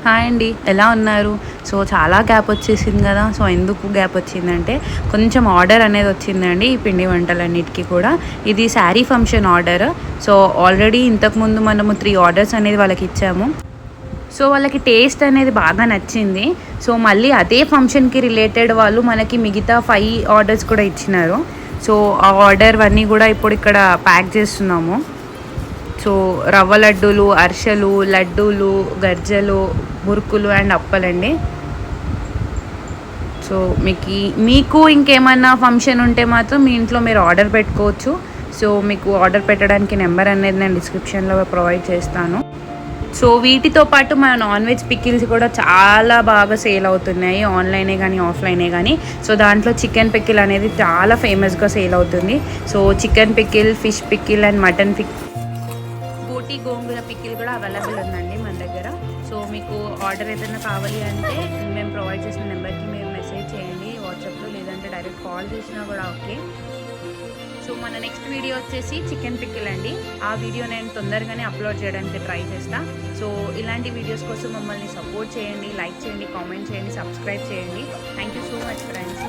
Hi అండి, ఎలా ఉన్నారు? సో చాలా గ్యాప్ వచ్చేసింది కదా. సో ఎందుకు గ్యాప్ వచ్చిందంటే కొంచెం ఆర్డర్ అనేది వచ్చిందండి ఈ పిండి వంటలన్నిటికీ కూడా. ఇది sari function order. So already ఇంతకుముందు మనము 3 ఆర్డర్స్ అనేది వాళ్ళకి ఇచ్చాము. సో వాళ్ళకి టేస్ట్ అనేది బాగా నచ్చింది. సో మళ్ళీ అదే ఫంక్షన్కి రిలేటెడ్ వాళ్ళు మనకి మిగతా 5 ఆర్డర్స్ కూడా ఇచ్చినారు. సో ఆ ఆర్డర్ అన్నీ కూడా ఇప్పుడు ఇక్కడ ప్యాక్ చేస్తున్నాము. సో రవ్వ లడ్డూలు, అరిసెలు, లడ్డూలు, గర్జలు, మురుకులు అండ్ అప్పలండి. సో మీకు ఇంకేమన్నా ఫంక్షన్ ఉంటే మాత్రం మీ ఇంట్లో మీరు ఆర్డర్ పెట్టుకోవచ్చు. సో మీకు ఆర్డర్ పెట్టడానికి నెంబర్ అనేది నేను డిస్క్రిప్షన్లో ప్రొవైడ్ చేస్తాను. సో వీటితో పాటు మన నాన్ వెజ్ పికిల్స్ కూడా చాలా బాగా సేల్ అవుతున్నాయి, ఆన్లైనే కానీ ఆఫ్లైనే కానీ. సో దాంట్లో చికెన్ పికిల్ అనేది చాలా ఫేమస్గా సేల్ అవుతుంది. So chicken pickle, fish pickle and mutton బోటి గోంగూర పికిల్ కూడా అవైలబుల్ ఉందండి మన దగ్గర. సో మీకు ఆర్డర్ ఏదైనా కావాలి అంటే మేము ప్రొవైడ్ చేసిన నెంబర్కి మీరు మెసేజ్ చేయండి వాట్సాప్లో, లేదంటే డైరెక్ట్ కాల్ చేసినా కూడా ఓకే. సో మన నెక్స్ట్ వీడియో వచ్చేసి చికెన్ పికిల్ అండి. ఆ వీడియో నేను తొందరగానే అప్లోడ్ చేయడానికి ట్రై చేస్తాను. సో ఇలాంటి వీడియోస్ కోసం మమ్మల్ని సపోర్ట్ చేయండి, లైక్ చేయండి, కామెంట్ చేయండి, సబ్స్క్రైబ్ చేయండి. Thank you so much friends.